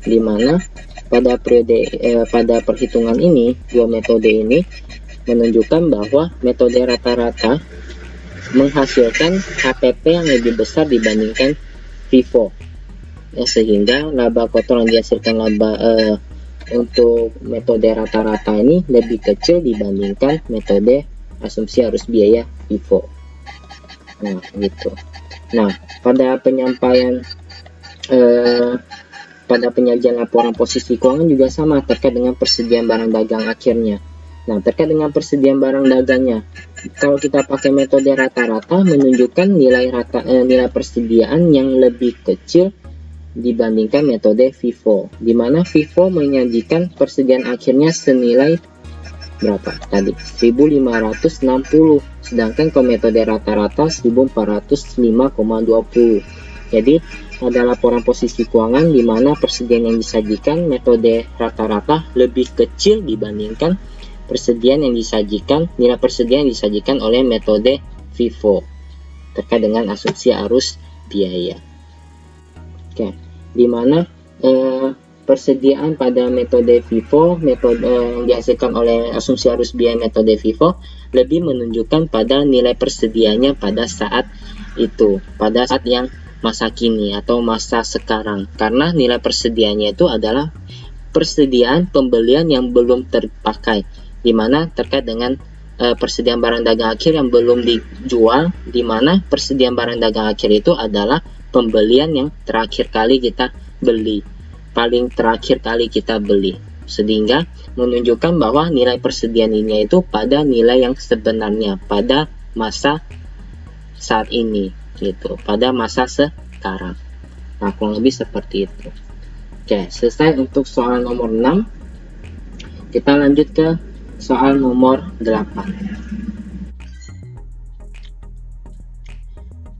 Speaker 1: di mana pada perhitungan ini, dua metode ini menunjukkan bahwa metode rata-rata menghasilkan HPP yang lebih besar dibandingkan FIFO, ya, sehingga laba kotor yang dihasilkan untuk metode rata-rata ini lebih kecil dibandingkan metode
Speaker 2: asumsi arus biaya FIFO. Nah, gitu. Nah, pada penyajian laporan posisi keuangan juga sama terkait dengan persediaan barang dagang akhirnya. Nah, terkait dengan persediaan barang dagangnya, kalau kita pakai metode rata-rata menunjukkan nilai persediaan yang lebih kecil dibandingkan metode FIFO, di mana FIFO menyajikan persediaan akhirnya senilai berapa tadi? 1560, sedangkan kalau metode rata-rata 1405,20. Jadi ada laporan posisi keuangan di mana persediaan yang disajikan metode rata-rata lebih kecil dibandingkan persediaan yang disajikan, nilai persediaan yang disajikan oleh metode FIFO terkait dengan asumsi arus biaya. Oke, di mana persediaan pada metode FIFO, metode yang dihasilkan oleh asumsi arus biaya metode FIFO lebih menunjukkan pada nilai persediaannya pada saat itu, pada saat yang masa kini atau masa sekarang, karena nilai persediaannya itu adalah persediaan pembelian yang belum terpakai, di mana terkait dengan persediaan barang dagang akhir yang belum dijual, di mana persediaan barang dagang akhir itu adalah pembelian yang terakhir kali kita beli, paling terakhir kali kita beli, sehingga menunjukkan bahwa nilai persediaannya itu pada nilai yang sebenarnya pada masa saat ini gitu, pada masa sekarang. Nah, kurang lebih seperti itu. Oke, selesai untuk soal nomor 6. Kita lanjut ke soal nomor 8.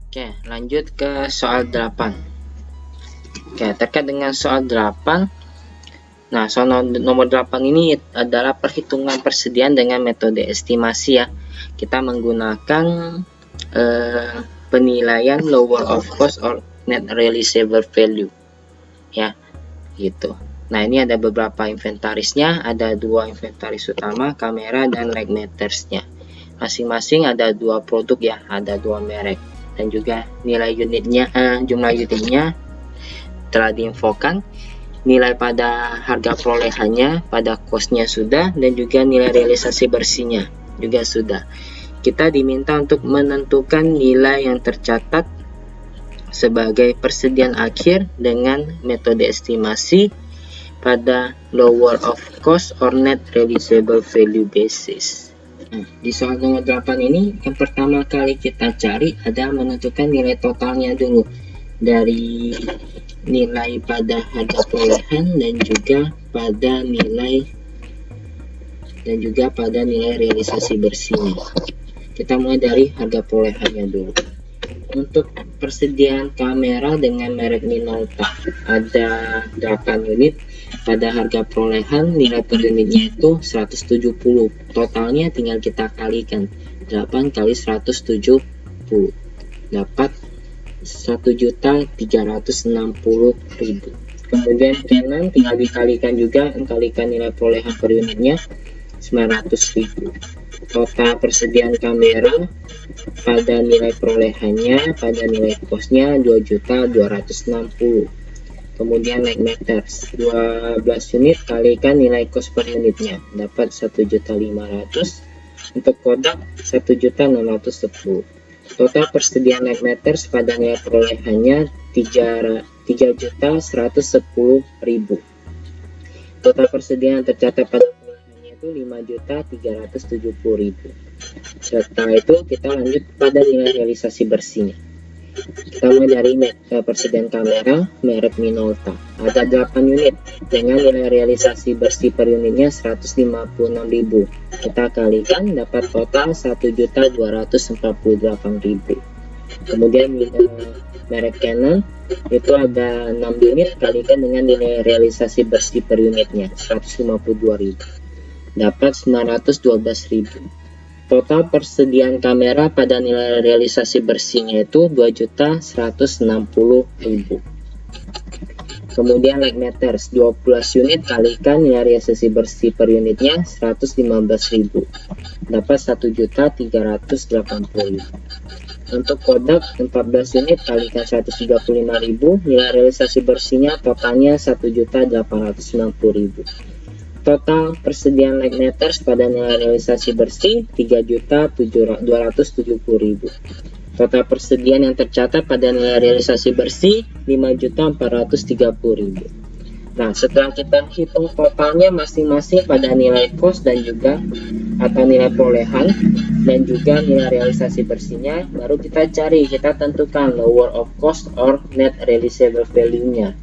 Speaker 2: Oke, lanjut ke soal 8. Oke, terkait dengan soal 8. Nah, soal nomor 8 ini adalah perhitungan persediaan dengan metode estimasi ya. Kita menggunakan penilaian lower of cost or net realizable value ya, gitu. Nah, ini ada beberapa inventarisnya, ada 2 inventaris utama, kamera dan lag metersnya. Masing-masing ada 2 produk ya, ada 2 merek, dan juga nilai unitnya, jumlah unitnya telah diinfokan, nilai pada harga perolehannya, pada costnya sudah, dan juga nilai realisasi bersihnya juga sudah. Kita diminta untuk menentukan nilai yang tercatat sebagai persediaan akhir dengan metode estimasi pada lower of cost or net realizable value basis. Nah, di soal nomor 8 ini yang pertama kali kita cari adalah menentukan nilai totalnya dulu, dari nilai pada harga perolehan dan juga pada nilai realisasi bersihnya. Kita mulai dari harga perolehannya dulu. Untuk persediaan kamera dengan merek Minolta ada 8 unit. Pada harga perolehan nilai per unitnya itu 170. Totalnya tinggal kita kalikan 8 kali 170, dapat 1.360.000. Kemudian Canon tinggal dikalikan juga, kalikan nilai perolehan per unitnya 900.000. Total persediaan kamera pada nilai perolehannya, pada nilai costnya 2.260. Kemudian lag meters 12 unit kalikan nilai cost per unitnya, dapat 1.500. Untuk Kodak 1.610. Total persediaan lag meters pada nilai perolehannya 3.110.000. Total persediaan tercatat pada itu 5.370.000. Setelah itu kita lanjut pada nilai realisasi bersihnya. Kita mulai dari persediaan kamera merek Minolta ada 8 unit dengan nilai realisasi bersih per unitnya 156.000. Kita kalikan dapat total 1.248.000. Kemudian merek Canon itu ada 6 unit kalikan dengan nilai realisasi bersih per unitnya 152.000, dapat 912.000. Total persediaan kamera pada nilai realisasi bersihnya itu 2.160.000. Kemudian lag meters 12 unit kalikan nilai realisasi bersih per unitnya 115.000, dapat 1.380.000. Untuk Kodak 14 unit kalikan 135.000, nilai realisasi bersihnya totalnya 1.890.000. Total persediaan like meters pada nilai realisasi bersih 3.270.000. Total persediaan yang tercatat pada nilai realisasi bersih 5.430.000. Nah, setelah kita hitung totalnya masing-masing pada nilai cost dan juga atau nilai perolehan dan juga nilai realisasi bersihnya, baru kita tentukan lower of cost or net realizable value-nya.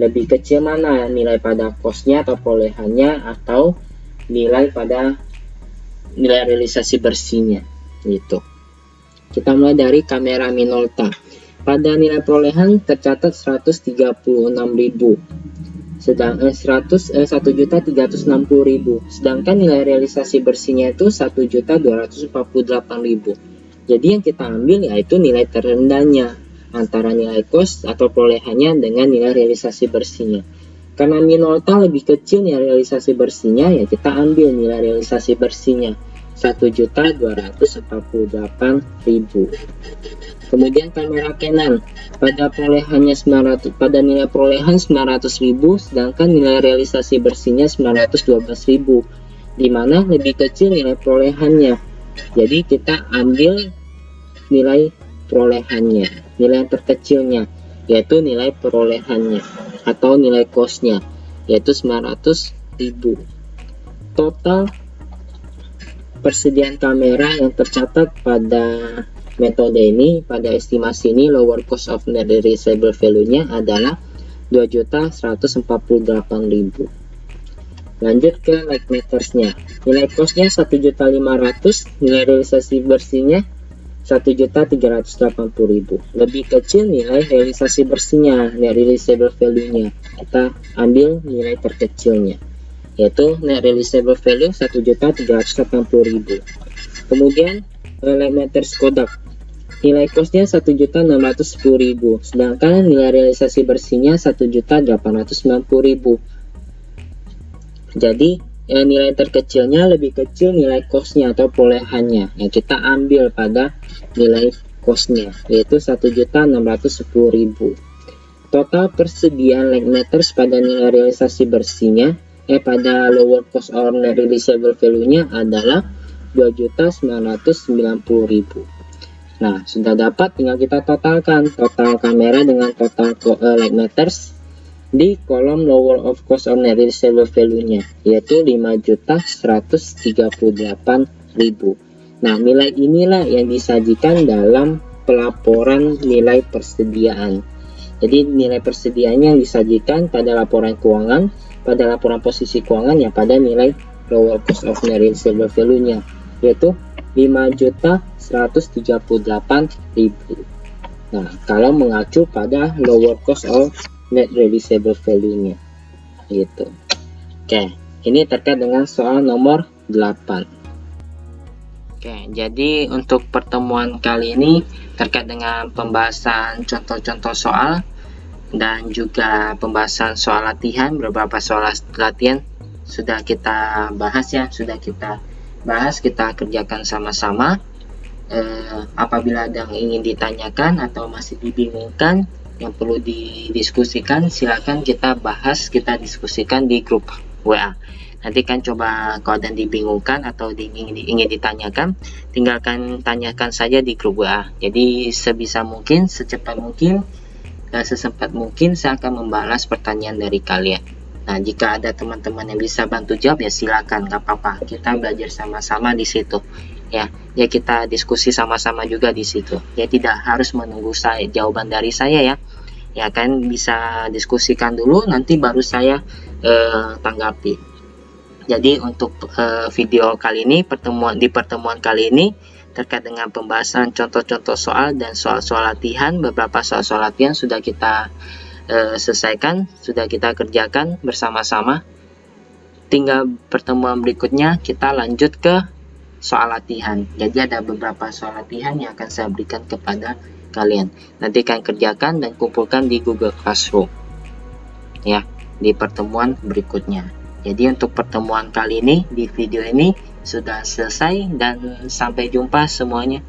Speaker 2: Lebih kecil mana, nilai pada costnya atau perolehannya atau nilai pada nilai realisasi bersihnya gitu. Kita mulai dari kamera Minolta. Pada nilai perolehan tercatat 136.000, sedang 1.360.000, sedangkan nilai realisasi bersihnya itu 1.248.000. Jadi yang kita ambil yaitu nilai terendahnya antara nilai cost atau perolehannya dengan nilai realisasi bersihnya. Karena Minolta lebih kecil nilai realisasi bersihnya, ya kita ambil nilai realisasi bersihnya 1.248.000. Kemudian kamera Canon, pada nilai perolehan 900.000, sedangkan nilai realisasi bersihnya 912.000, di mana lebih kecil nilai perolehannya. Jadi kita ambil nilai perolehannya, nilai yang terkecilnya, yaitu nilai perolehannya atau nilai costnya, yaitu 900.000. Total persediaan kamera yang tercatat pada metode ini, pada estimasi ini, lower cost of net realizable value-nya adalah 2.148.000. Lanjut ke like meters-nya. Nilai cost-nya 1.500.000, nilai realisasi bersihnya 1.380.000. Lebih kecil nilai realisasi bersihnya, net realizable value-nya. Kita ambil nilai terkecilnya, yaitu net realizable value 1.380.000. Kemudian like meters Kodak. Nilai costnya 1.610.000, sedangkan nilai realisasi bersihnya 1.890.000. Jadi nilai terkecilnya lebih kecil nilai costnya atau perolehannya, yang kita ambil pada nilai costnya, yaitu 1.610.000. Total persediaan like meters pada nilai realisasi bersihnya pada lower cost or net realizable value-nya adalah 2.990.000. Nah, sudah dapat, tinggal kita totalkan total kamera dengan total like meters di kolom lower of cost or net realizable value-nya, yaitu 5.138.000. Nah, nilai inilah yang disajikan dalam pelaporan nilai persediaan. Jadi nilai persediaannya yang disajikan pada laporan keuangan, pada laporan posisi keuangan, ya pada nilai lower cost of net realizable value-nya, yaitu 5.138.000. Nah, kalau mengacu pada lower cost of net realizable value-nya gitu. Oke, ini terkait dengan soal nomor 8. Oke, jadi untuk pertemuan kali ini terkait dengan pembahasan contoh-contoh soal dan juga pembahasan soal latihan, beberapa soal latihan sudah kita bahas ya, kita kerjakan sama-sama. Apabila ada yang ingin ditanyakan atau masih dibingungkan yang perlu didiskusikan, silakan kita diskusikan di grup WA. Nanti kan coba kalau ada yang dibingungkan atau ingin ditanyakan, tinggalkan tanyakan saja di grup WA. Jadi sebisa mungkin, secepat mungkin, sesempat mungkin saya akan membalas pertanyaan dari kalian. Nah, jika ada teman-teman yang bisa bantu jawab, ya silakan, nggak apa-apa. Kita belajar sama-sama di situ. Ya kita diskusi sama-sama juga di situ. Ya tidak harus menunggu jawaban dari saya ya. Ya kan bisa diskusikan dulu, nanti baru saya tanggapi. Jadi untuk video kali ini, pertemuan kali ini terkait dengan pembahasan contoh-contoh soal dan soal-soal latihan, beberapa soal-soal latihan sudah kita selesaikan, sudah kita kerjakan bersama-sama. Tinggal pertemuan berikutnya kita lanjut ke soal latihan. Jadi ada beberapa soal latihan yang akan saya berikan kepada kalian. Nanti kalian kerjakan dan kumpulkan di Google Classroom ya, di pertemuan berikutnya. Jadi untuk pertemuan kali ini, di video ini sudah selesai, dan sampai jumpa semuanya.